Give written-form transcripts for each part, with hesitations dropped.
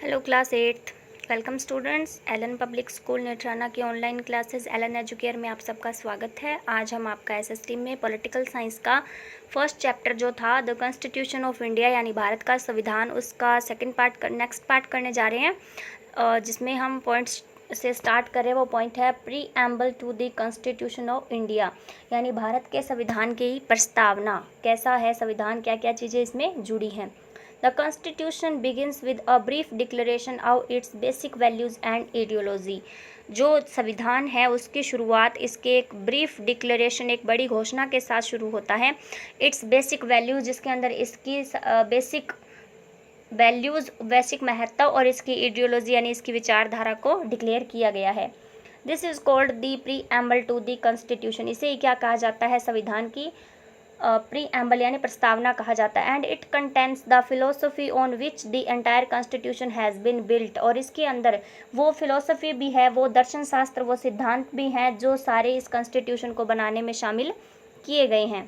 Hello class 8th। Welcome students. Allen public school Netrana की online classes Elon educare में आप सबका स्वागत है। आज हम आपका एसएसटी में पॉलिटिकल साइंस का फर्स्ट चैप्टर जो था द कॉन्स्टिट्यूशन ऑफ इंडिया यानी भारत का संविधान, उसका नेक्स्ट पार्ट करने जा रहे हैं, जिसमें हम पॉइंट्स से स्टार्ट करें। वो पॉइंट है preamble to the constitution of India, यानी भारत के संविधान की प्रस्तावना। कैसा है संविधान, क्या क्या चीज़ें इसमें जुड़ी हैं। The Constitution begins with a brief declaration of its basic values and ideology। जो संविधान है उसकी शुरुआत इसके एक ब्रीफ डिक्लेरेशन, एक बड़ी घोषणा के साथ शुरू होता है। इट्स बेसिक वैल्यूज, जिसके अंदर इसकी बेसिक वैल्यूज़, बेसिक महत्व और इसकी आइडियोलॉजी यानी इसकी विचारधारा को डिक्लेयर किया गया है। This is called the preamble to the constitution. इसे ही क्या कहा जाता है, संविधान की प्रीएम्बल यानी प्रस्तावना कहा जाता है। And it contains the philosophy on which the entire constitution has been built. और इसके अंदर वो फिलोसफी भी है, वो दर्शन शास्त्र, वो सिद्धांत भी हैं जो सारे इस कॉन्स्टिट्यूशन को बनाने में शामिल किए गए हैं।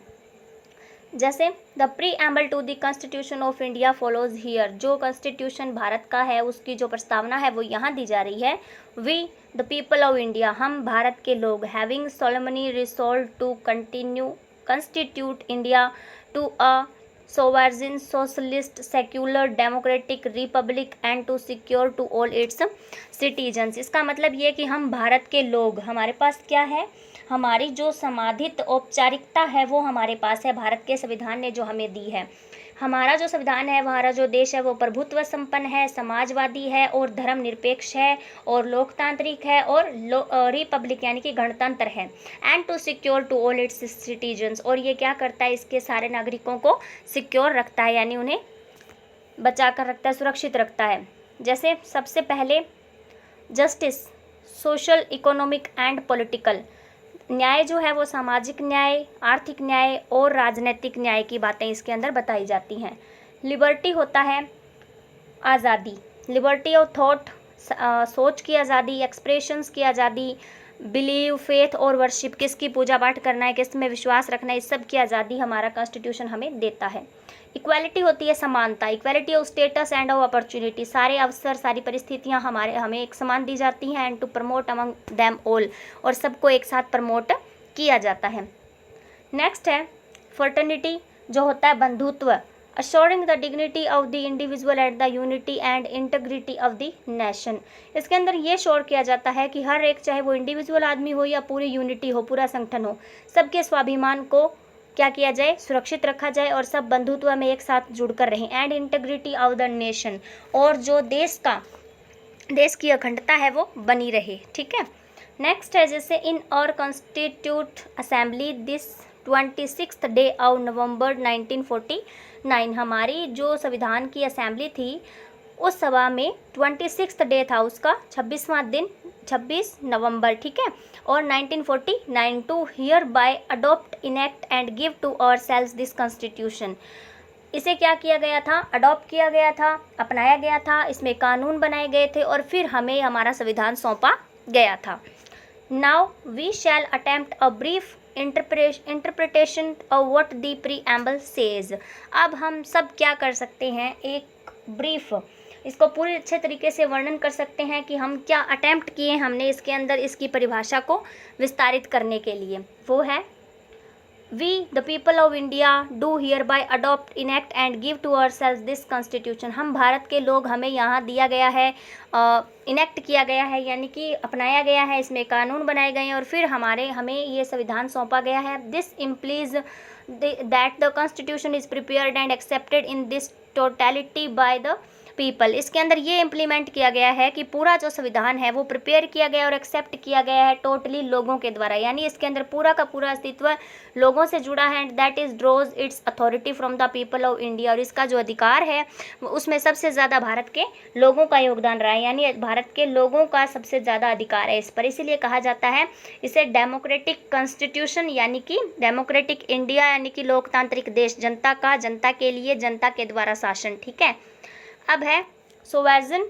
जैसे the preamble to the constitution of India follows here. जो कॉन्स्टिट्यूशन भारत का है उसकी जो प्रस्तावना है वो यहाँ दी जा रही है। We the people of India, हम भारत के लोग, having solemnly resolved to constitute India to a sovereign socialist secular democratic republic and to secure to all its citizens। इसका मतलब ये कि हम भारत के लोग, हमारे पास क्या है, हमारी जो समाधित औपचारिकता है वो हमारे पास है, भारत के संविधान ने जो हमें दी है। हमारा जो संविधान है, हमारा जो देश है वो प्रभुत्व संपन्न है, समाजवादी है और धर्मनिरपेक्ष है और लोकतांत्रिक है और रिपब्लिक यानी कि गणतंत्र है। And to secure to all its citizens, और ये क्या करता है, इसके सारे नागरिकों को सिक्योर रखता है यानी उन्हें बचा कर रखता है, सुरक्षित रखता है। जैसे सबसे पहले justice, social, economic and political. न्याय जो है वो सामाजिक न्याय, आर्थिक न्याय और राजनीतिक न्याय की बातें इसके अंदर बताई जाती हैं। लिबर्टी होता है आज़ादी, लिबर्टी ऑफ थॉट, सोच की आज़ादी, एक्सप्रेशंस की आज़ादी, बिलीव, फेथ और वर्शिप, किसकी पूजा पाठ करना है, किस में विश्वास रखना है, इस सब की आज़ादी हमारा कॉन्स्टिट्यूशन हमें देता है। इक्वालिटी होती है समानता, equality of status end of opportunity, सारे अवसर, सारी परिस्थितियां हमें एक समान दी जाती हैं। And to promote among them all, और सबको एक साथ प्रमोट किया जाता है। नेक्स्ट है फर्टर्निटी, जो होता है बंधुत्व, assuring the dignity of the individual and the unity and integrity of the nation। इसके अंदर ये श्योर किया जाता है कि हर एक, चाहे वो इंडिविजुअल आदमी हो या पूरी यूनिटी हो, पूरा संगठन हो, सबके स्वाभिमान को क्या किया जाए, सुरक्षित रखा जाए और सब बंधुत्व में एक साथ जुड़कर रहें। And integrity of the nation, और जो देश की अखंडता है वो बनी रहे। ठीक है। नेक्स्ट है जैसे इन और constitute assembly this 26th day of November 1949। हमारी जो संविधान की असेंबली थी उस सभा में 26th डे था उसका, 26वां दिन, 26 नवंबर। ठीक है। और 1949 do hereby adopt, enact and give to ourselves this constitution. इसे क्या किया गया था, अडॉप्ट किया गया था, अपनाया गया था, इसमें कानून बनाए गए थे और फिर हमें हमारा संविधान सौंपा गया था। Now we shall attempt a brief interpretation of what the preamble says. अब हम सब क्या कर सकते हैं, एक ब्रीफ, इसको पूरी अच्छे तरीके से वर्णन कर सकते हैं कि हम क्या अटेम्प्ट किए हमने इसके अंदर इसकी परिभाषा को विस्तारित करने के लिए। वो है we the people of India do hereby adopt, enact and give to ourselves this constitution. हम भारत के लोग, हमें यहाँ दिया गया है, इनेक्ट किया गया है यानी कि अपनाया गया है, इसमें कानून बनाए गए हैं और फिर हमें ये संविधान सौंपा गया है। This implies that the constitution is prepared and accepted in this totality by the people. इसके अंदर ये इम्प्लीमेंट किया गया है कि पूरा जो संविधान है वो प्रिपेयर किया गया और एक्सेप्ट किया गया है टोटली लोगों के द्वारा, यानी इसके अंदर पूरा का पूरा अस्तित्व लोगों से जुड़ा है। And that is draws its authority from the people of India, और इसका जो अधिकार है उसमें सबसे ज़्यादा भारत के लोगों का योगदान रहा है, यानी भारत के लोगों का सबसे ज़्यादा अधिकार है इस पर। इसीलिए कहा जाता है इसे डेमोक्रेटिक कॉन्स्टिट्यूशन, यानी कि डेमोक्रेटिक इंडिया, यानी कि लोकतांत्रिक देश, जनता का, जनता के लिए, जनता के द्वारा शासन। ठीक है। अब है सोवेरेन,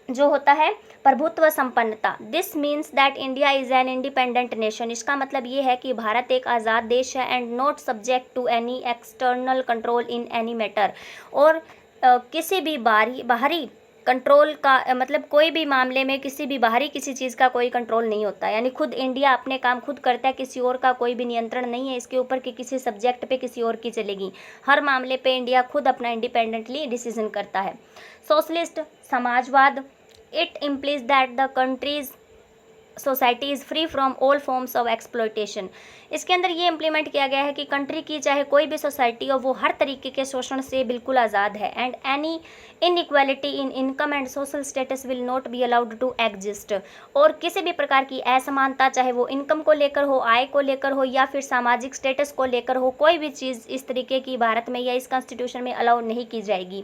जो होता है प्रभुत्व संपन्नता। This means that India is an independent nation. इसका मतलब ये है कि भारत एक आज़ाद देश है। And not subject to any external control in any matter, और किसी भी बाहरी कंट्रोल का मतलब कोई भी मामले में किसी भी बाहरी किसी चीज़ का कोई कंट्रोल नहीं होता, यानी खुद इंडिया अपने काम खुद करता है, किसी और का कोई भी नियंत्रण नहीं है इसके ऊपर कि किसी सब्जेक्ट पे किसी और की चलेगी। हर मामले पे इंडिया खुद अपना इंडिपेंडेंटली डिसीजन करता है। सोशलिस्ट समाजवाद, it implies that the country's society is free from all forms of exploitation. इसके अंदर ये इम्प्लीमेंट किया गया है कि कंट्री की चाहे कोई भी सोसाइटी हो वो हर तरीके के शोषण से बिल्कुल आज़ाद है। And any inequality in income and social status will not be allowed to exist. और किसी भी प्रकार की असमानता, चाहे वो इनकम को लेकर हो, आय को लेकर हो, या फिर सामाजिक स्टेटस को लेकर हो, कोई भी चीज़ इस तरीके की भारत में या इस कॉन्स्टिट्यूशन में अलाउ नहीं की जाएगी।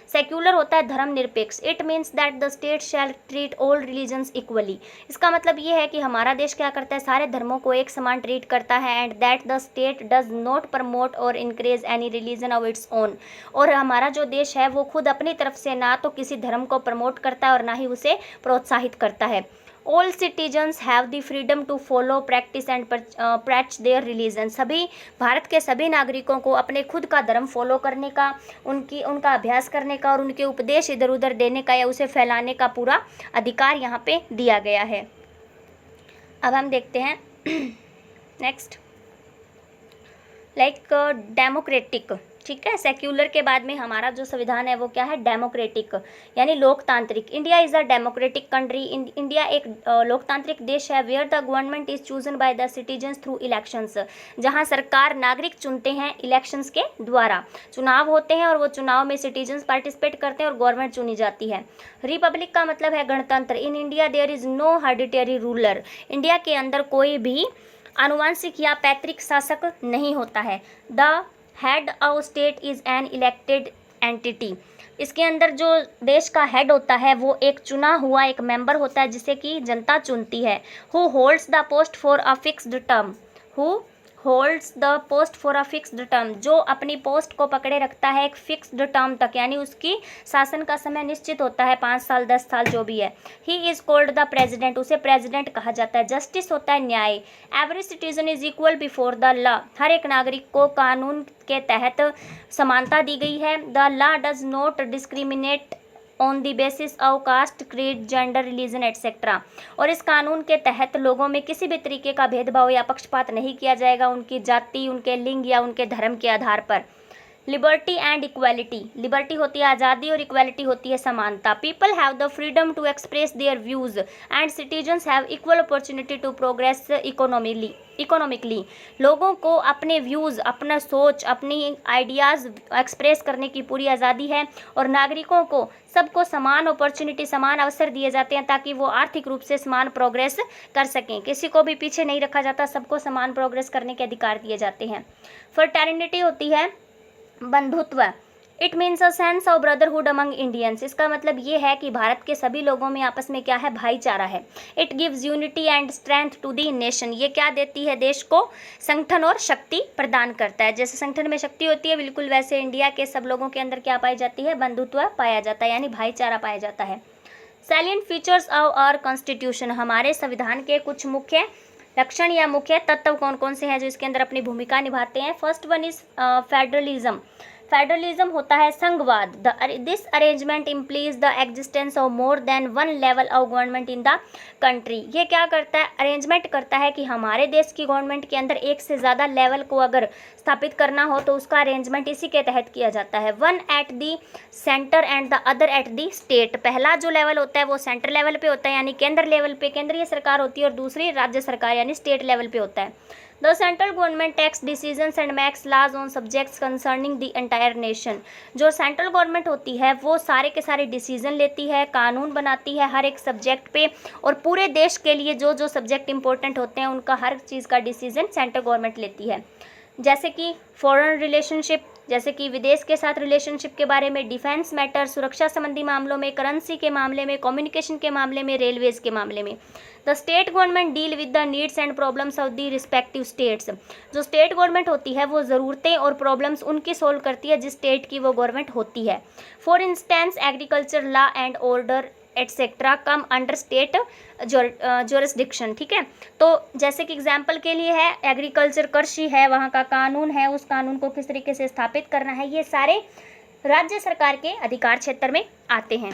सेक्युलर होता है धर्मनिरपेक्ष। It means that the state shell treat all religions equally. इसका मतलब ये है कि हमारा देश क्या करता है, सारे धर्मों को एक समान ट्रीट करता है। And that the state does not promote और increase any religion of its own. और हमारा जो देश है वो खुद अपनी तरफ से ना तो किसी धर्म को प्रमोट करता है और ना ही उसे प्रोत्साहित करता है। All citizens have the freedom to follow practice and preach their religion. सभी भारत के सभी नागरिकों को अपने खुद का धर्म फॉलो करने का, उनका अभ्यास करने का और उनके उपदेश इधर उधर देने का या उसे फैलाने का पूरा अधिकार यहाँ पे दिया गया है। अब हम देखते हैं नेक्स्ट डेमोक्रेटिक। ठीक है, सेक्युलर के बाद में हमारा जो संविधान है वो क्या है, डेमोक्रेटिक यानी लोकतांत्रिक। India is a democratic country. India एक लोकतांत्रिक देश है। Where the government is chosen by the citizens through elections, जहां सरकार नागरिक चुनते हैं इलेक्शंस के द्वारा। चुनाव होते हैं और वो चुनाव में सिटीजन्स पार्टिसिपेट करते हैं और गवर्नमेंट चुनी जाती है। रिपब्लिक का मतलब है गणतंत्र। In India there is no hereditary ruler. India के अंदर कोई भी आनुवंशिक या पैतृक शासक नहीं होता है। The head of state is an elected entity. इसके अंदर जो देश का हेड होता है वो एक चुना हुआ एक मेंबर होता है जिसे कि जनता चुनती है। Who holds the post for a fixed term. Who holds the post for a fixed term, जो अपनी पोस्ट को पकड़े रखता है एक फिक्स्ड टर्म तक, यानी उसकी शासन का समय निश्चित होता है 5 साल 10 साल जो भी है। He is called the president, उसे प्रेजिडेंट कहा जाता है। जस्टिस होता है न्याय। Every citizen is equal before the law, हर एक नागरिक को कानून के तहत समानता दी गई है। The law does not discriminate on the basis of caste, creed, gender, religion etcetera. और इस कानून के तहत लोगों में किसी भी तरीके का भेदभाव या पक्षपात नहीं किया जाएगा उनकी जाति, उनके लिंग या उनके धर्म के आधार पर। Liberty and equality. लिबर्टी होती है आज़ादी और इक्वालिटी होती है समानता। People have the freedom to express their views and citizens have equal opportunity to progress economically. लोगों को अपने व्यूज़, अपना सोच, अपनी आइडियाज़ एक्सप्रेस करने की पूरी आज़ादी है और नागरिकों को सबको समान अपॉर्चुनिटी, समान अवसर दिए जाते हैं ताकि वो आर्थिक रूप से समान प्रोग्रेस कर सकें। किसी को भी पीछे नहीं रखा जाता, सबको समान प्रोग्रेस करने के अधिकार दिए जाते हैं। फ्रेटर्निटी होती है बंधुत्व। It means a sense of brotherhood among Indians. इसका मतलब ये है कि भारत के सभी लोगों में आपस में क्या है, भाईचारा है। It gives unity and strength to the nation. ये क्या देती है, देश को संगठन और शक्ति प्रदान करता है। जैसे संगठन में शक्ति होती है बिल्कुल वैसे इंडिया के सब लोगों के अंदर क्या पाई जाती है, बंधुत्व पाया जाता है, यानी भाईचारा पाया जाता है। Salient features of our constitution. हमारे संविधान के कुछ मुख्य लक्षण या मुख्य तत्व कौन कौन से हैं जो इसके अंदर अपनी भूमिका निभाते हैं। First one is federalism. Federalism होता है संघवाद। This arrangement implies the existence of more than one level of government in the country. ये क्या करता है, अरेंजमेंट करता है कि हमारे देश की गवर्नमेंट के अंदर एक से ज़्यादा लेवल को अगर स्थापित करना हो तो उसका अरेंजमेंट इसी के तहत किया जाता है। One at the centre and the other at the state. पहला जो लेवल होता है वो सेंटर लेवल पे होता है यानी केंद्र लेवल पे केंद्रीय सरकार होती है और दूसरी राज्य सरकार यानी स्टेट लेवल पे होता है। The central government takes decisions and makes laws on subjects concerning the entire nation। जो सेंट्रल गवर्नमेंट होती है वो सारे के सारे डिसीजन लेती है, कानून बनाती है हर एक सब्जेक्ट पे और पूरे देश के लिए जो जो सब्जेक्ट इंपॉर्टेंट होते हैं उनका हर चीज़ का डिसीजन सेंट्रल गवर्नमेंट लेती है। जैसे कि फॉरेन रिलेशनशिप, जैसे कि विदेश के साथ रिलेशनशिप के बारे में, डिफेंस मैटर, सुरक्षा संबंधी मामलों में, करेंसी के मामले में, कम्युनिकेशन के मामले में, रेलवेज के मामले में। The state government deal with the needs and problems of the respective states. जो स्टेट गवर्नमेंट होती है वो ज़रूरतें और प्रॉब्लम्स उनकी सोल्व करती है जिस स्टेट की वो गवर्नमेंट होती है। For instance agriculture, law and order etcetera come under state jurisdiction. ठीक है, तो जैसे कि एग्जांपल के लिए है एग्रीकल्चर, कृषि है, वहाँ का कानून है, उस कानून को किस तरीके से स्थापित करना है, ये सारे राज्य सरकार के अधिकार क्षेत्र में आते हैं।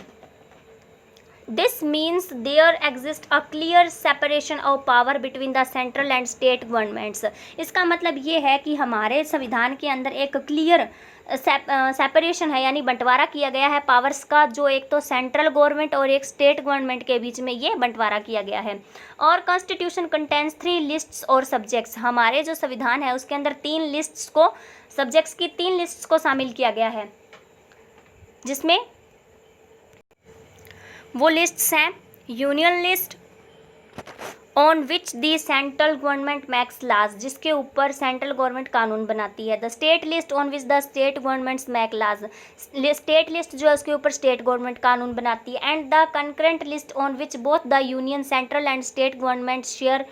This means there exist a clear separation of power between the central and state governments. इसका मतलब ये है कि हमारे संविधान के अंदर एक क्लियर सेपरेशन है, यानी बंटवारा किया गया है पावर्स का, जो एक तो सेंट्रल गवर्नमेंट और एक स्टेट गवर्नमेंट के बीच में ये बंटवारा किया गया है। और कॉन्स्टिट्यूशन कंटेन्स 3 लिस्ट्स और सब्जेक्ट्स। हमारे जो संविधान है उसके अंदर 3 लिस्ट्स को, सब्जेक्ट्स की 3 लिस्ट्स को शामिल किया गया है, जिसमें वो लिस्ट्स हैं union list on which the central government makes laws, जिसके ऊपर सेंट्रल गवर्नमेंट कानून बनाती है। The state list on which the state governments make laws, state list जो है उसके ऊपर स्टेट गवर्नमेंट कानून बनाती है। And the concurrent list on which both the union central and state government share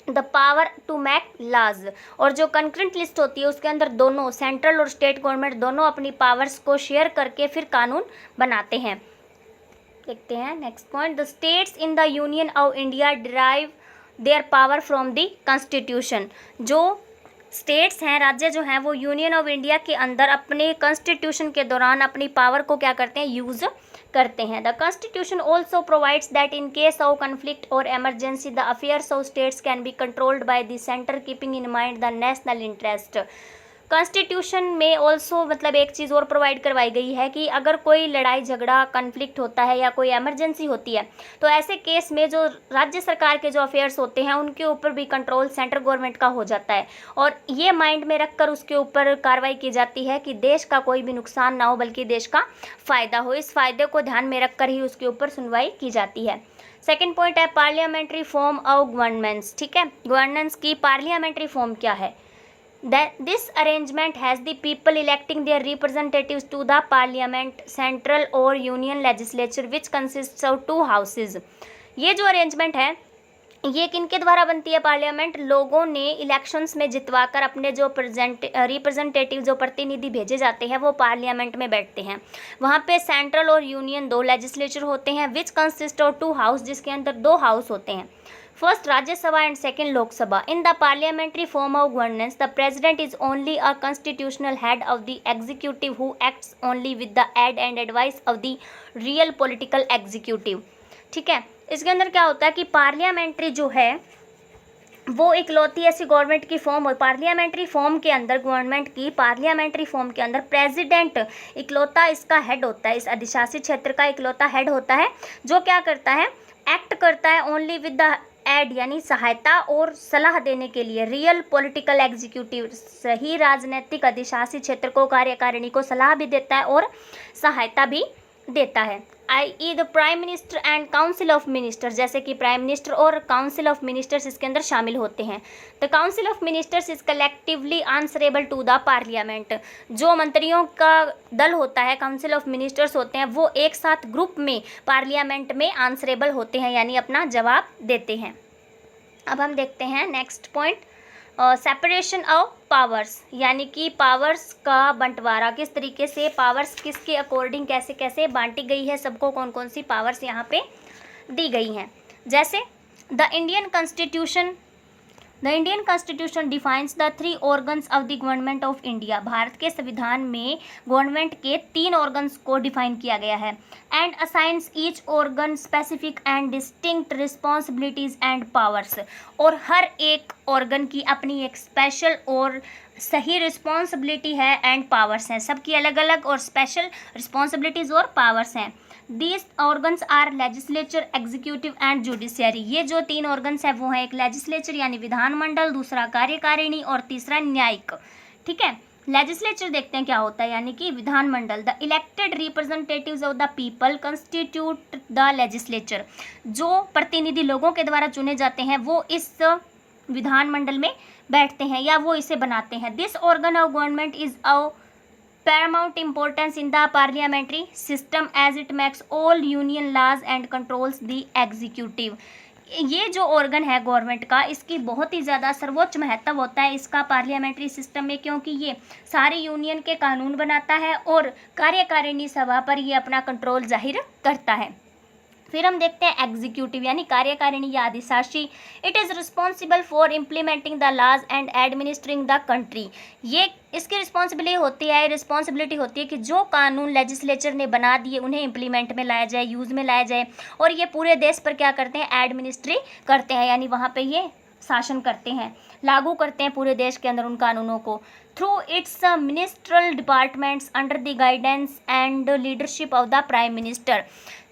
the power to make laws. और जो concurrent list होती है उसके अंदर दोनों सेंट्रल और स्टेट गवर्नमेंट दोनों अपनी पावर्स को शेयर करके फिर कानून बनाते हैं। देखते हैं next point. The states in the union of India derive their power from the constitution. जो स्टेट्स हैं, राज्य जो हैं, वो यूनियन ऑफ इंडिया के अंदर अपने कॉन्स्टिट्यूशन के दौरान अपनी पावर को क्या करते हैं, यूज़ करते हैं। The constitution also provides that in case of conflict और emergency the affairs of states can be controlled by the centre keeping in mind the national interest. Constitution में ऑल्सो मतलब एक चीज़ और प्रोवाइड करवाई गई है कि अगर कोई लड़ाई झगड़ा कन्फ्लिक्ट होता है या कोई एमरजेंसी होती है तो ऐसे केस में जो राज्य सरकार के जो अफेयर्स होते हैं उनके ऊपर भी कंट्रोल सेंट्रल गवर्नमेंट का हो जाता है, और ये माइंड में रखकर उसके ऊपर कार्रवाई की जाती है कि देश का कोई भी नुकसान ना हो बल्कि देश का फ़ायदा हो। इस फायदे को ध्यान में रखकर ही उसके ऊपर सुनवाई की जाती है। सेकेंड पॉइंट है पार्लियामेंट्री फॉर्म ऑफ गवर्नेंस। ठीक है, गवर्नेंस की पार्लियामेंट्री फॉर्म क्या है। This arrangement has the people electing their representatives to the parliament, central or union legislature which consists of 2 houses। ये जो अरेंजमेंट है ये किनके द्वारा बनती है पार्लियामेंट, लोगों ने इलेक्शंस में जितवाकर अपने जो रिप्रेजेंटेटिव जो प्रतिनिधि भेजे जाते हैं वो पार्लियामेंट में बैठते हैं। वहाँ पे सेंट्रल और यूनियन 2 लेजिस्लेचर होते हैं विच कंसिस्ट ऑफ 2 हाउस, जिसके अंदर 2 हाउस होते हैं। First Rajya Sabha and second Lok Sabha. In the parliamentary form of governance the president is only a constitutional head of the executive who acts only with the aid and advice of the real political executive. ठीक है, इसके अंदर क्या होता है कि parliamentary जो है वो इकलौती ऐसी गवर्नमेंट की फॉर्म हो, पार्लियामेंट्री फॉर्म के अंदर गवर्नमेंट की पार्लियामेंट्री फॉर्म के अंदर प्रेसिडेंट इकलौता इसका हेड होता है, इस अधिशासित क्षेत्र का इकलौता हेड होता है जो क्या करता है, एक्ट करता है ओनली विद द एड यानी सहायता और सलाह देने के लिए रियल पॉलिटिकल एग्जीक्यूटिव, सही राजनीतिक अधिशासित क्षेत्र को कार्यकारिणी को सलाह भी देता है और सहायता भी देता है। i.e. The prime minister and council of ministers, जैसे कि प्राइम मिनिस्टर और काउंसिल ऑफ मिनिस्टर्स इसके अंदर शामिल होते हैं। The council of ministers is collectively answerable to the parliament. जो मंत्रियों का दल होता है, काउंसिल ऑफ मिनिस्टर्स होते हैं, वो एक साथ ग्रुप में पार्लियामेंट में आंसरेबल होते हैं यानी अपना जवाब देते हैं। अब हम देखते हैं next point, separation of powers, यानी कि पावर्स का बंटवारा, किस तरीके से पावर्स किसके अकॉर्डिंग कैसे कैसे बांटी गई है, सबको कौन कौन सी पावर्स यहाँ पे दी गई हैं। जैसे the Indian constitution defines the 3 organs of the government of India. Bharat के संविधान में गवर्नमेंट के 3 ऑर्गन्स को डिफाइन किया गया है। And assigns each organ specific and distinct responsibilities and powers. और हर एक ऑर्गन की अपनी एक स्पेशल और सही रिस्पॉन्सिबिलिटी है एंड पावर्स हैं, सबकी अलग अलग और स्पेशल रिस्पॉन्सिबिलिटीज़ और पावर्स हैं। These organs are legislature, executive and judiciary। ये जो 3 ऑर्गन्स हैं वो हैं एक लेजिस्लेचर यानी विधानमंडल, दूसरा कार्यकारिणी और तीसरा न्यायिक। ठीक है, लेजिस्लेचर देखते हैं क्या होता है, यानी कि विधानमंडल। The elected representatives of the people constitute the legislature. जो प्रतिनिधि लोगों के द्वारा चुने जाते हैं वो इस विधानमंडल में बैठते हैं या वो इसे बनाते हैं। This organ of government is of paramount importance in the parliamentary system as it makes all union laws and controls the executive। ये जो ऑर्गन है गवर्नमेंट का, इसकी बहुत ही ज़्यादा सर्वोच्च महत्व होता है इसका पार्लियामेंट्री सिस्टम में, क्योंकि ये सारी यूनियन के कानून बनाता है और कार्यकारिणी सभा पर ये अपना कंट्रोल जाहिर करता है। फिर हम देखते हैं एग्जीक्यूटिव यानी कार्यकारिणी या अधिशासी। It is responsible for implementing the laws and administering the country. ये इसकी रिस्पॉन्सिबिलिटी होती है कि जो कानून लेजिस्लेचर ने बना दिए उन्हें इम्प्लीमेंट में लाया जाए, यूज़ में लाया जाए, और ये पूरे देश पर क्या करते हैं, एडमिनिस्ट्री करते हैं, यानी वहाँ पे ये शासन करते हैं, लागू करते हैं पूरे देश के अंदर उन कानूनों को। Through it's minstrel departments under the guidance and leadership of the prime minister.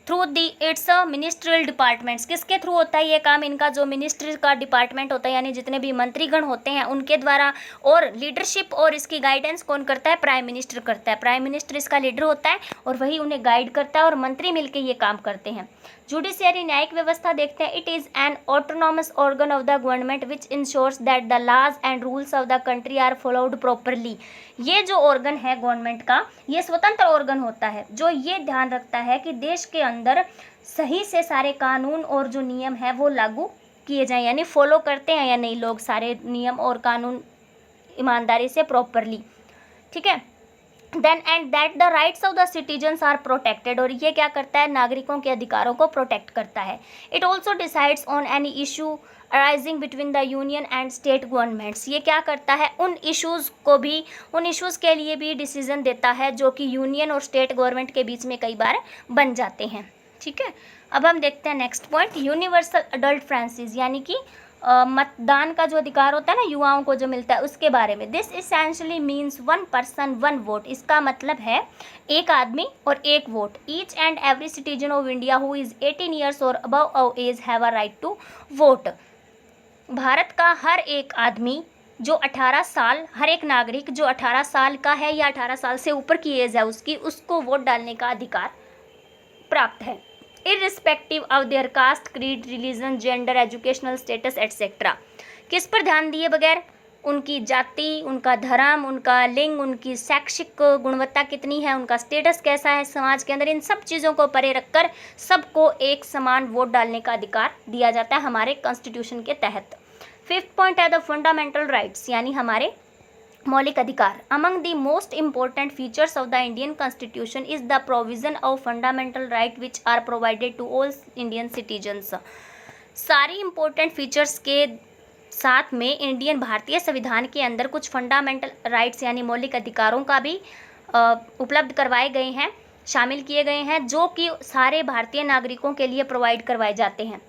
Through the it's ministerial departments, किसके थ्रू होता है ये काम, इनका जो मिनिस्ट्री का डिपार्टमेंट होता है यानी जितने भी मंत्रीगण होते हैं उनके द्वारा, और लीडरशिप और इसकी गाइडेंस कौन करता है, प्राइम मिनिस्टर करता है। प्राइम मिनिस्टर इसका लीडर होता है और वही उन्हें गाइड करता है और मंत्री मिलकर ये काम करते हैं। जुडिशियरी न्यायिक व्यवस्था देखते हैं। It is an autonomous organ of the government which ensures that the laws and rules of the country are followed properly. ये जो ऑर्गन है गवर्नमेंट का, ये स्वतंत्र ऑर्गन होता है जो ये ध्यान रखता है कि देश के अंदर सही से सारे कानून और जो नियम है वो लागू किए जाएं, यानी फॉलो करते हैं या नहीं लोग सारे नियम और कानून ईमानदारी से प्रॉपरली, ठीक है। Then and that the rights of the citizens are protected, और ये क्या करता है, नागरिकों के अधिकारों को प्रोटेक्ट करता है। It also decides on any issue arising between the union and state governments. ये क्या करता है, उन इश्यूज़ के लिए भी डिसीजन देता है जो कि यूनियन और स्टेट गवर्नमेंट के बीच में कई बार बन जाते हैं, ठीक है। अब हम देखते हैं next point, universal adult Francis, यानी कि मतदान का जो अधिकार होता है ना युवाओं को जो मिलता है उसके बारे में। This essentially means 1 person 1 vote. इसका मतलब है एक आदमी और एक वोट। Each and every citizen of India who is 18 years और above age have a right to vote. भारत का हर एक आदमी जो 18 साल, हर एक नागरिक जो 18 साल का है या 18 साल से ऊपर की एज है उसकी, उसको वोट डालने का अधिकार प्राप्त है, irrespective of their caste, creed, religion, gender, educational status etcetera. किस पर ध्यान दिए बगैर, उनकी जाति, उनका धर्म, उनका लिंग, उनकी शैक्षिक गुणवत्ता कितनी है, उनका स्टेटस कैसा है समाज के अंदर, इन सब चीज़ों को परे रखकर सबको एक समान वोट डालने का अधिकार दिया जाता है हमारे कॉन्स्टिट्यूशन के तहत। 5th पॉइंट है द फंडामेंटल राइट्स, यानी हमारे मौलिक अधिकार। Among the most important features of the Indian constitution is the provision of fundamental right which are provided to all Indian citizens. सारी इम्पोर्टेंट फीचर्स के साथ में इंडियन भारतीय संविधान के अंदर कुछ फंडामेंटल राइट्स यानी मौलिक अधिकारों का भी उपलब्ध करवाए गए हैं, शामिल किए गए हैं, जो कि सारे भारतीय नागरिकों के लिए प्रोवाइड करवाए जाते हैं,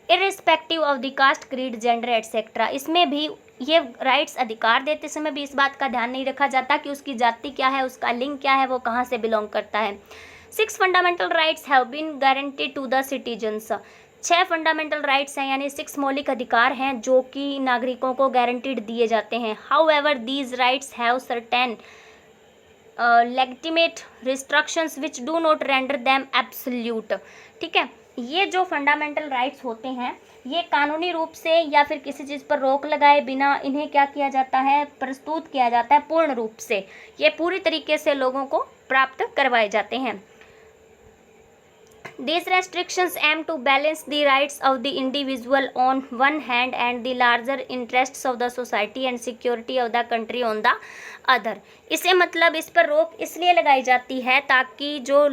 irrespective of the caste, creed, gender etcetera. इसमें भी ये राइट्स अधिकार देते समय भी इस बात का ध्यान नहीं रखा जाता कि उसकी जाति क्या है, उसका लिंग क्या है, वो कहाँ से बिलोंग करता है। 6 fundamental rights have been guaranteed to the citizens. 6 fundamental rights हैं यानी 6 मौलिक अधिकार हैं जो कि नागरिकों को गारंटीड दिए जाते हैं। However these rights have certain legitimate restrictions which do not render them absolute. ठीक है, ये जो फंडामेंटल राइट्स होते हैं ये कानूनी रूप से या फिर किसी चीज़ पर रोक लगाए बिना इन्हें क्या किया जाता है, प्रस्तुत किया जाता है पूर्ण रूप से, ये पूरी तरीके से लोगों को प्राप्त करवाए जाते हैं। These restrictions aim to balance the rights of the individual on one hand and the larger interests of the society and security of the country on the other। इसे मतलब इस पर रोक इसलिए लगाई जाती है ताकि जो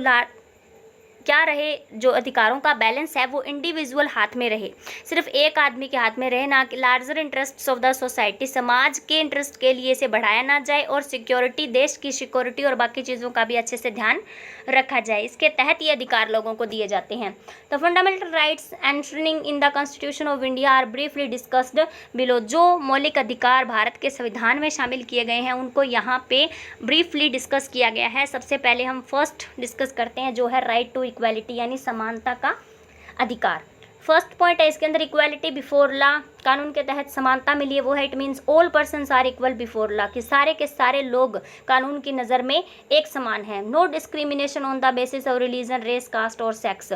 क्या रहे, जो अधिकारों का बैलेंस है वो इंडिविजुअल हाथ में रहे, सिर्फ एक आदमी के हाथ में रहे, ना कि larger interests of the society, समाज के इंटरेस्ट के लिए इसे बढ़ाया ना जाए, और सिक्योरिटी, देश की सिक्योरिटी और बाकी चीज़ों का भी अच्छे से ध्यान रखा जाए। इसके तहत ये अधिकार लोगों को दिए जाते हैं। The fundamental rights enshrining in the constitution of India are briefly discussed below. जो मौलिक अधिकार भारत के संविधान में शामिल किए गए हैं उनको यहाँ पे ब्रीफली डिस्कस किया गया है। सबसे पहले हम फर्स्ट डिस्कस करते हैं जो है राइट टू इक्वालिटी यानी समानता का अधिकार। फर्स्ट पॉइंट है इसके अंदर इक्वालिटी बिफोर लॉ, कानून के तहत समानता मिली है वो है, it means all persons are equal before law, कि सारे के सारे लोग कानून की नज़र में एक समान है। No discrimination on the basis of religion, race, caste और सेक्स,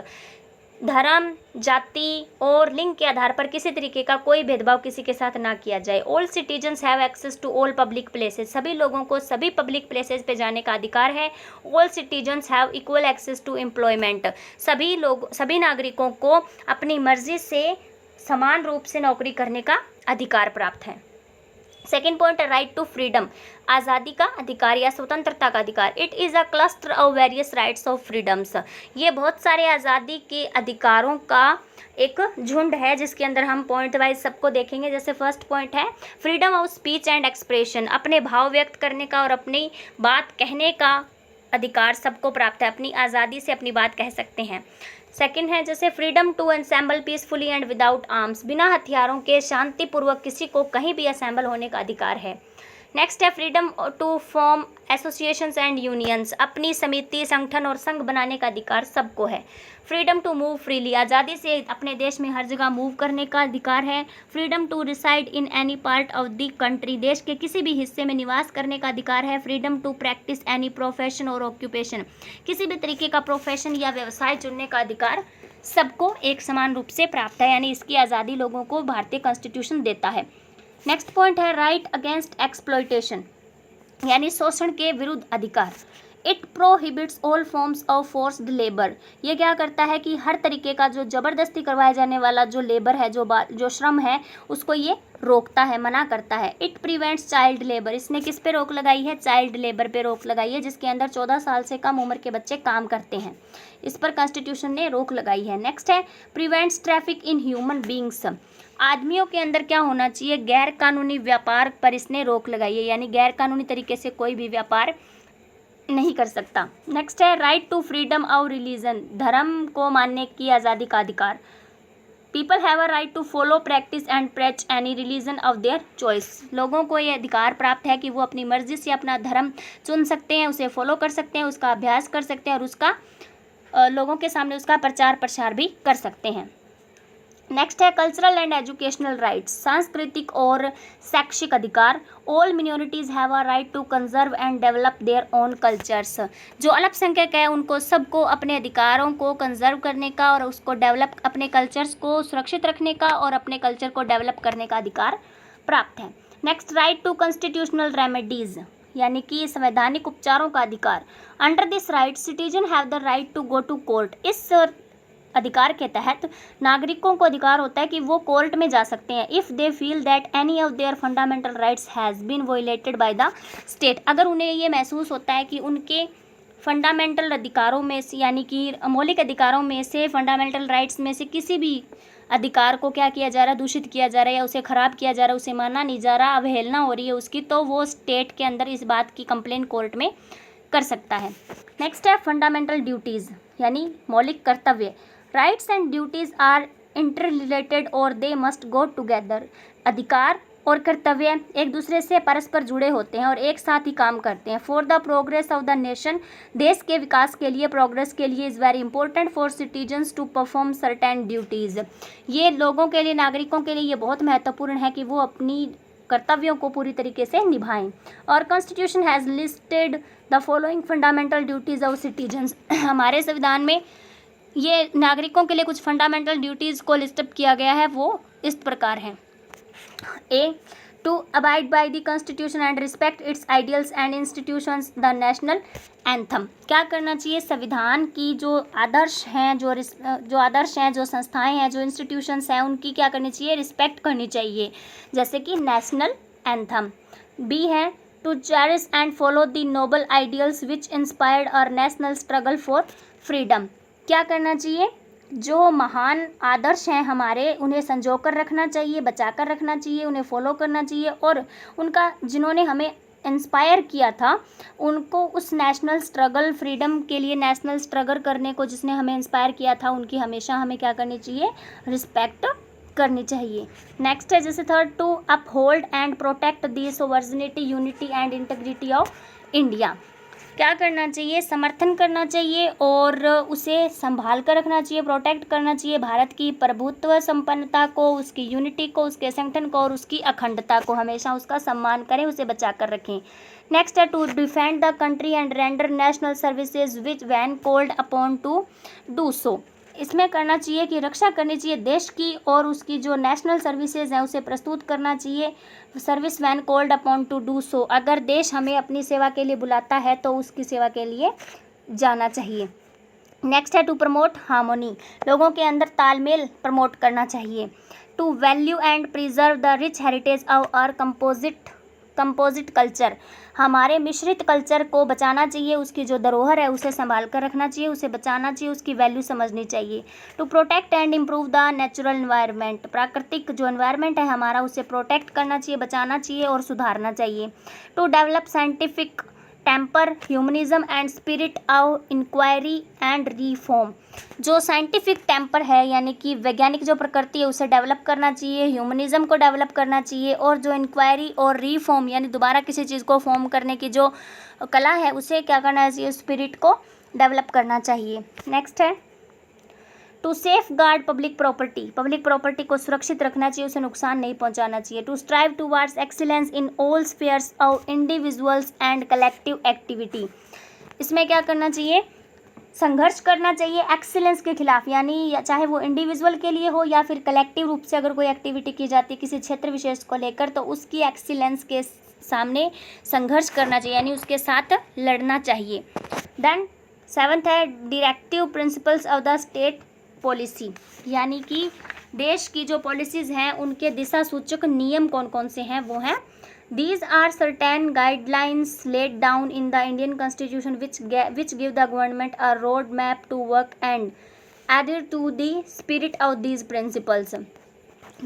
धर्म, जाति और लिंग के आधार पर किसी तरीके का कोई भेदभाव किसी के साथ ना किया जाए। All citizens have access to all public places, सभी लोगों को सभी पब्लिक प्लेसेस पे जाने का अधिकार है। All citizens have equal access to employment, सभी नागरिकों को अपनी मर्जी से समान रूप से नौकरी करने का अधिकार प्राप्त है। सेकेंड पॉइंट है राइट टू फ्रीडम, आज़ादी का अधिकार या स्वतंत्रता का अधिकार। It is a cluster of various rights of freedoms, ये बहुत सारे आज़ादी के अधिकारों का एक झुंड है जिसके अंदर हम पॉइंट वाइज सबको देखेंगे। जैसे फर्स्ट पॉइंट है freedom of speech and expression, अपने भाव व्यक्त करने का और अपनी बात कहने का अधिकार सबको प्राप्त है, अपनी आज़ादी से अपनी बात कह सकते हैं। सेकंड है जैसे freedom to assemble peacefully and without arms, बिना हथियारों के शांतिपूर्वक किसी को कहीं भी असेंबल होने का अधिकार है। नेक्स्ट है freedom to form associations and unions, अपनी समिति संगठन और संघ बनाने का अधिकार सबको है। फ्रीडम टू मूव फ्रीली, आज़ादी से अपने देश में हर जगह मूव करने का अधिकार है। Freedom to reside in any part of the country, देश के किसी भी हिस्से में निवास करने का अधिकार है। Freedom to practice any profession और ऑक्यूपेशन, किसी भी तरीके का प्रोफेशन या व्यवसाय चुनने का अधिकार सबको एक समान रूप से प्राप्त है, यानी इसकी आज़ादी लोगों को भारतीय कॉन्स्टिट्यूशन देता है। नेक्स्ट पॉइंट है राइट अगेंस्ट एक्सप्लॉयटेशन, यानी शोषण के विरुद्ध अधिकार। It prohibits all forms of forced labour, ये क्या करता है कि हर तरीके का जो ज़बरदस्ती करवाया जाने वाला जो लेबर है, जो श्रम है, उसको ये रोकता है, मना करता है। इट प्रिवेंट्स चाइल्ड लेबर, इसने किस पे रोक लगाई है? चाइल्ड लेबर पे रोक लगाई है, जिसके अंदर 14 साल से कम उम्र के बच्चे काम करते हैं, इस पर कॉन्स्टिट्यूशन ने रोक लगाई है। नेक्स्ट है prevents traffic in human beings, आदमियों के अंदर क्या होना चाहिए? गैर कानूनी व्यापार पर इसने रोक लगाई है, यानी गैर कानूनी तरीके से कोई भी व्यापार नहीं कर सकता। नेक्स्ट है right to freedom of religion, धर्म को मानने की आज़ादी का अधिकार। People have a right to follow practice and preach any religion of their choice, लोगों को ये अधिकार प्राप्त है कि वो अपनी मर्जी से अपना धर्म चुन सकते हैं, उसे फॉलो कर सकते हैं, उसका अभ्यास कर सकते हैं और उसका लोगों के सामने उसका प्रचार प्रसार भी कर सकते हैं। नेक्स्ट है कल्चरल एंड एजुकेशनल राइट्स, सांस्कृतिक और शैक्षिक अधिकार। All minorities have a right to conserve and develop their own cultures, जो अल्पसंख्यक है उनको सबको अपने अधिकारों को कंजर्व करने का और उसको डेवलप, अपने कल्चर्स को सुरक्षित रखने का और अपने कल्चर को डेवलप करने का अधिकार प्राप्त है। Next right to constitutional remedies, यानी कि संवैधानिक उपचारों का अधिकार। Under this right citizen have the right to go to court, इस अधिकार के तहत नागरिकों को अधिकार होता है कि वो कोर्ट में जा सकते हैं if they feel that any of their fundamental rights has been violated by the state, अगर उन्हें ये महसूस होता है कि उनके फंडामेंटल अधिकारों में से, यानी कि मौलिक अधिकारों में से, फंडामेंटल राइट्स में से किसी भी अधिकार को क्या किया जा रहा है? दूषित किया जा रहा है या उसे ख़राब किया जा रहा है, उसे माना नहीं जा रहा, अवहेलना हो रही है उसकी, तो वो स्टेट के अंदर इस बात की कंप्लेन कोर्ट में कर सकता है। नेक्स्ट है फंडामेंटल ड्यूटीज़, यानी मौलिक कर्तव्य। Rights and duties are interrelated और दे मस्ट गो टुगेदर, अधिकार और कर्तव्य एक दूसरे से परस्पर जुड़े होते हैं और एक साथ ही काम करते हैं। For the progress of the nation, देश के विकास के लिए, प्रोग्रेस के लिए is very important for citizens to perform certain duties, ये लोगों के लिए, नागरिकों के लिए ये बहुत महत्वपूर्ण है कि वो अपनी कर्तव्यों को पूरी तरीके से निभाएं। और constitution has listed the following fundamental duties of citizens, हमारे संविधान में ये नागरिकों के लिए कुछ फंडामेंटल ड्यूटीज़ को लिस्टअप किया गया है, वो इस प्रकार हैं। A to abide by the constitution and respect its ideals and institutions, the national anthem, क्या करना चाहिए? संविधान की जो आदर्श हैं, जो आदर्श हैं, जो संस्थाएं हैं, जो इंस्टीट्यूशंस हैं, उनकी क्या करनी चाहिए? रिस्पेक्ट करनी चाहिए, जैसे कि नेशनल एंथम। बी है to cherish and follow the noble ideals which inspired our national struggle for freedom, क्या करना चाहिए? जो महान आदर्श हैं हमारे, उन्हें संजो कर रखना चाहिए, बचा कर रखना चाहिए, उन्हें फॉलो करना चाहिए और उनका, जिन्होंने हमें इंस्पायर किया था, उनको उस नेशनल स्ट्रगल, फ्रीडम के लिए नेशनल स्ट्रगल करने को जिसने हमें इंस्पायर किया था, उनकी हमेशा हमें क्या करनी चाहिए? रिस्पेक्ट करनी चाहिए। नेक्स्ट है जैसे third, to uphold and protect the sovereignty, unity and integrity of India, क्या करना चाहिए? समर्थन करना चाहिए और उसे संभाल कर रखना चाहिए, प्रोटेक्ट करना चाहिए भारत की प्रभुत्व संपन्नता को, उसकी यूनिटी को, उसके संगठन को और उसकी अखंडता को, हमेशा उसका सम्मान करें, उसे बचा कर रखें। नेक्स्ट है to defend the country and render national services which when called upon to do so, इसमें करना चाहिए कि रक्षा करनी चाहिए देश की और उसकी जो नेशनल सर्विसेज हैं उसे प्रस्तुत करना चाहिए, service when called upon to do so, अगर देश हमें अपनी सेवा के लिए बुलाता है तो उसकी सेवा के लिए जाना चाहिए। नेक्स्ट है टू प्रमोट हार्मोनी, लोगों के अंदर तालमेल प्रमोट करना चाहिए। To value and preserve the rich heritage of our composite composite culture, हमारे मिश्रित कल्चर को बचाना चाहिए, उसकी जो धरोहर है उसे संभाल कर रखना चाहिए, उसे बचाना चाहिए, उसकी वैल्यू समझनी चाहिए। To protect and improve the natural environment, प्राकृतिक जो एनवायरनमेंट है हमारा उसे प्रोटेक्ट करना चाहिए, बचाना चाहिए और सुधारना चाहिए। To develop scientific temper, humanism and spirit of inquiry and reform, जो साइंटिफिक टेम्पर है यानी कि वैज्ञानिक जो प्रकृति है उसे डेवलप करना चाहिए, ह्यूमनिज्म को डेवलप करना चाहिए, और जो इंक्वायरी और रिफॉर्म यानी दोबारा किसी चीज़ को फॉर्म करने की जो कला है उसे क्या करना चाहिए, स्पिरिट को डेवलप करना चाहिए। नेक्स्ट है to safeguard public property, public property को सुरक्षित रखना चाहिए, उसे नुकसान नहीं पहुंचाना चाहिए। To strive towards excellence in all spheres of individuals and collective activity, इसमें क्या करना चाहिए, संघर्ष करना चाहिए एक्सीलेंस के खिलाफ, यानी चाहे वो इंडिविजुअल के लिए हो या फिर कलेक्टिव रूप से अगर कोई एक्टिविटी की जाती है किसी क्षेत्र विशेष को लेकर तो उसकी एक्सीलेंस के सामने संघर्ष करना चाहिए यानी उसके साथ लड़ना चाहिए। देन 7th है directive principles of the state policy, यानी कि देश की जो पॉलिसीज़ हैं उनके दिशा सूचक नियम कौन कौन से हैं, वो हैं These are certain guidelines laid down in the Indian Constitution which give the government a road map to work and adhere to the spirit of these principles।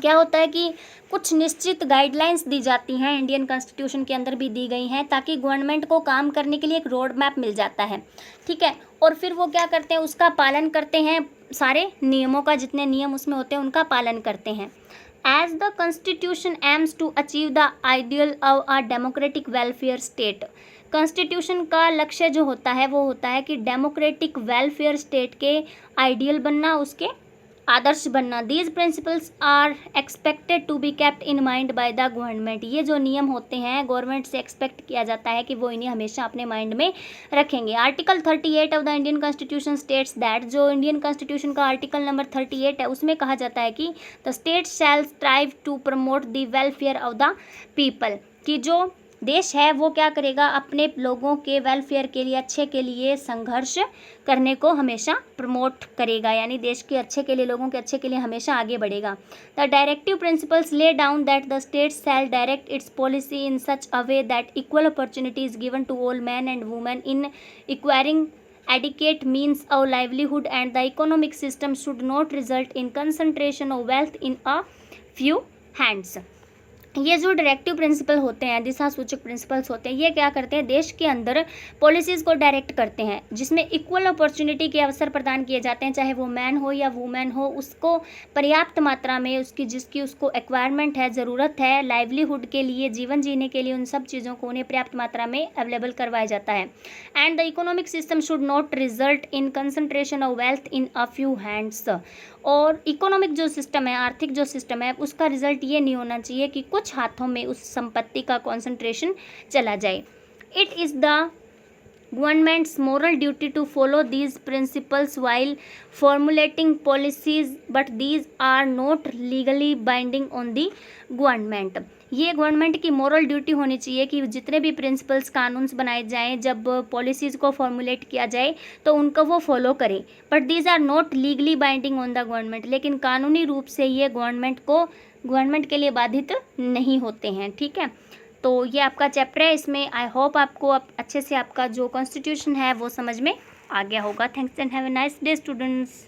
क्या होता है कि कुछ निश्चित गाइडलाइंस दी जाती हैं, इंडियन कॉन्स्टिट्यूशन के अंदर भी दी गई हैं, ताकि गवर्नमेंट को काम करने के लिए एक रोड मैप मिल जाता है, ठीक है, और फिर वो क्या करते हैं, उसका पालन करते हैं, सारे नियमों का जितने नियम उसमें होते हैं उनका पालन करते हैं। As the Constitution aims to achieve the ideal of a democratic welfare state, constitution का लक्ष्य जो होता है वो होता है कि डेमोक्रेटिक वेलफेयर स्टेट के आइडियल बनना, उसके आदर्श बनना। These principles are expected to be kept in mind by the government, ये जो नियम होते हैं गवर्नमेंट से एक्सपेक्ट किया जाता है कि वो इन्हें हमेशा अपने माइंड में रखेंगे। Article 38 of the Indian constitution states that, जो इंडियन कॉन्स्टिट्यूशन का आर्टिकल नंबर 38 है उसमें कहा जाता है कि the state shall strive to promote the welfare of the people, कि जो देश है वो क्या करेगा, अपने लोगों के वेलफेयर के लिए, अच्छे के लिए संघर्ष करने को हमेशा प्रमोट करेगा, यानी देश के अच्छे के लिए, लोगों के अच्छे के लिए हमेशा आगे बढ़ेगा। The directive principles lay down that the state shall direct its policy in such a way that equal opportunity is given to all man and women in acquiring adequate means of livelihood and the economic system should not result in concentration of wealth in a few hands। ये जो directive principle होते हैं, दिशा सूचक principles होते हैं, ये क्या करते हैं, देश के अंदर पॉलिसीज़ को डायरेक्ट करते हैं जिसमें इक्वल अपॉर्चुनिटी के अवसर प्रदान किए जाते हैं, चाहे वो मैन हो या वुमेन हो, उसको पर्याप्त मात्रा में उसकी जिसकी उसको एक्वायरमेंट है, ज़रूरत है लाइवलीहुड के लिए, जीवन जीने के लिए, उन सब चीज़ों को उन्हें पर्याप्त मात्रा में अवेलेबल करवाया जाता है। And the economic system should not result in concentration of wealth in a few hands, और इकोनॉमिक जो सिस्टम है, आर्थिक जो सिस्टम है, उसका रिजल्ट ये नहीं होना चाहिए कि कुछ हाथों में उस संपत्ति का कंसंट्रेशन चला जाए। It is the government's moral duty to follow these principles while formulating policies but these are not legally binding on the government. ये गवर्नमेंट की मोरल ड्यूटी होनी चाहिए कि जितने भी प्रिंसिपल्स कानून्स बनाए जाएं, जब पॉलिसीज़ को फॉर्मुलेट किया जाए तो उनको वो फॉलो करें, but these are not legally binding on the government, लेकिन कानूनी रूप से ये गवर्नमेंट के लिए बाधित नहीं होते हैं, ठीक है। तो ये आपका चैप्टर है, इसमें आई होप आपको अच्छे से आपका जो कॉन्स्टिट्यूशन है वो समझ में आ गया होगा। Thanks and have a nice day students.